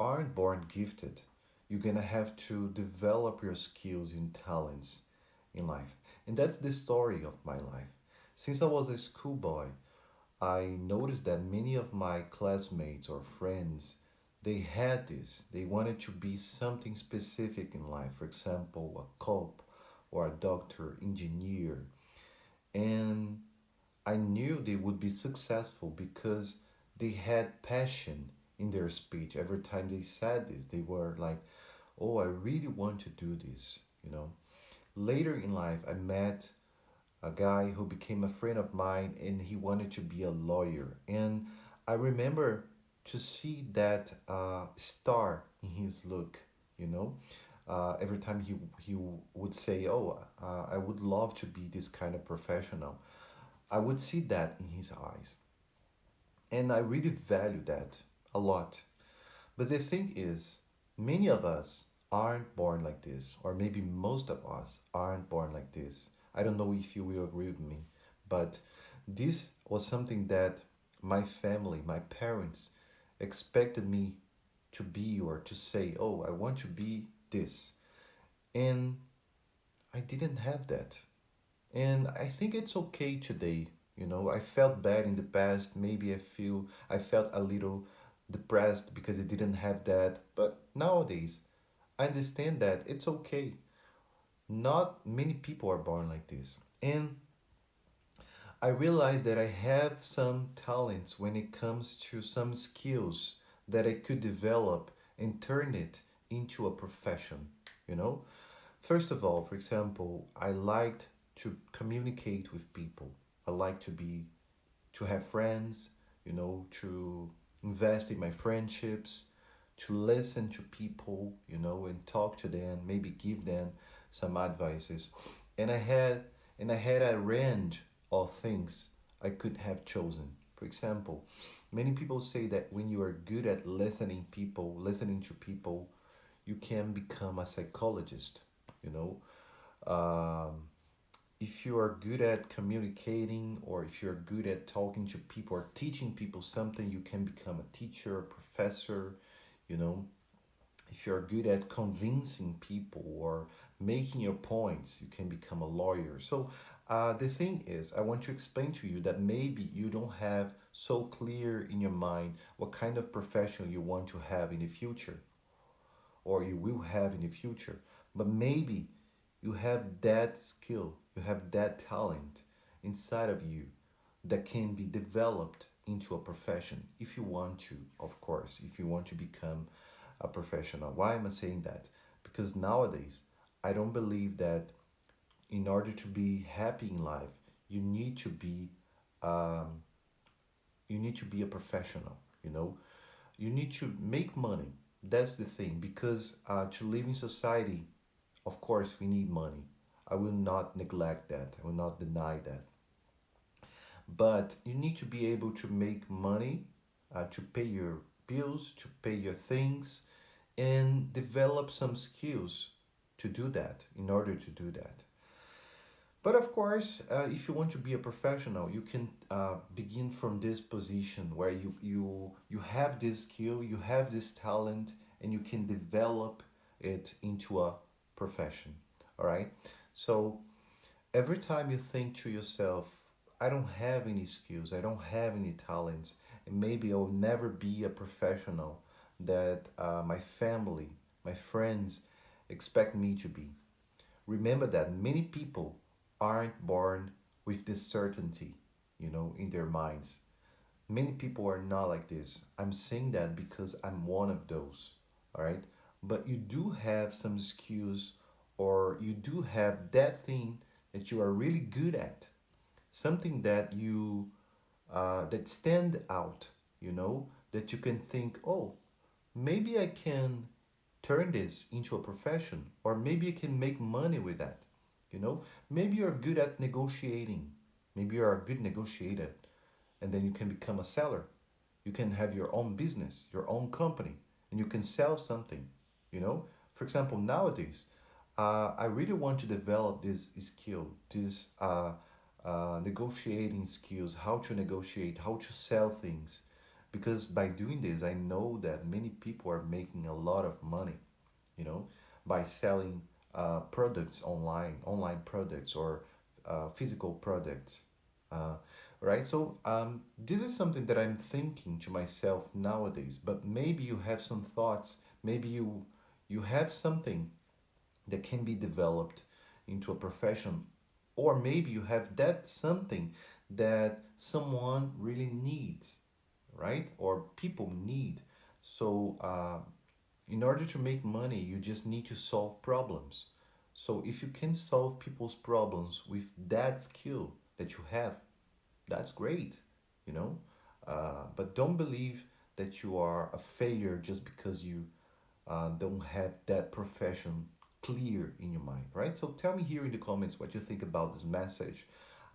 aren't born gifted. You're gonna have to develop your skills and talents in life. And that's the story of my life. Since I was a schoolboy, I noticed that many of my classmates or friends, they had this. They wanted to be something specific in life. For example, a cop or a doctor, engineer. And I knew they would be successful because they had passion in their speech. Every time they said this, they were like, "Oh, I really want to do this." Later in life, I met a guy who became a friend of mine and he wanted to be a lawyer. And I remember to see that star in his look, you know. Every time he would say, "Oh, I would love to be this kind of professional," I would see that in his eyes. And I really value that a lot. But the thing is, many of us aren't born like this, or maybe most of us aren't born like this. I don't know if you will agree with me, but this was something that my family, my parents expected me to be or to say, "Oh, I want to be this." And I didn't have that. And I think it's okay today. I felt bad in the past. Maybe I felt a little depressed because I didn't have that. But nowadays, I understand that it's okay. Not many people are born like this. And I realized that I have some talents when it comes to some skills that I could develop and turn it into a profession, you know? First of all, for example, I liked to communicate with people. I like to have friends, to invest in my friendships, to listen to people, and talk to them, maybe give them some advices. And I had a range of things I could have chosen. For example, many people say that when you are good at listening to people, you can become a psychologist, you know. Um, if you are good at communicating or if you're good at talking to people or teaching people something, you can become a teacher, a professor, you know. If you're good at convincing people or making your points, you can become a lawyer. So the thing is, I want to explain to you that maybe you don't have so clear in your mind what kind of profession you want to have in the future or you will have in the future. But maybe you have that skill, you have that talent inside of you that can be developed into a profession if you want to, of course, if you want to become a professional. Why am I saying that? Because nowadays, I don't believe that in order to be happy in life, you need to be um, you need to be a professional. You know, you need to make money. That's the thing. Because to live in society, of course, we need money. I will not neglect that. I will not deny that. But you need to be able to make money to pay your bills, to pay your things, and develop some skills to do that, in order to do that. But of course, if you want to be a professional, you can begin from this position where you have this skill, you have this talent, and you can develop it into a profession. All right. So every time you think to yourself, "I don't have any skills, I don't have any talents, and maybe I'll never be a professional that my family, my friends expect me to be." Remember that many people aren't born with this certainty, in their minds. Many people are not like this. I'm saying that because I'm one of those, all right? But you do have some skills or you do have that thing that you are really good at, something that you that stand out, that you can think, "Oh, maybe I can turn this into a profession, or maybe I can make money with that." Maybe you're good at negotiating. Maybe you're a good negotiator, and then you can become a seller. You can have your own business, your own company, and you can sell something. For example, nowadays, I really want to develop this skill, this negotiating skills, how to negotiate, how to sell things, because by doing this, I know that many people are making a lot of money, you know, by selling products online products or physical products. Uh, right? So this is something that I'm thinking to myself nowadays. But maybe you have some thoughts. Maybe you have something that can be developed into a profession, or maybe you have that something that someone really needs, right? Or people need. So in order to make money, you just need to solve problems. So if you can solve people's problems with that skill that you have, that's great, you know. But don't believe that you are a failure just because you don't have that profession clear in your mind, right? So tell me here in the comments what you think about this message.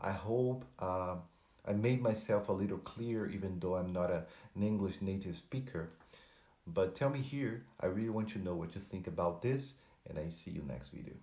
I hope I made myself a little clear, even though I'm not an English native speaker. But tell me here, I really want to know what you think about this, and I see you next video.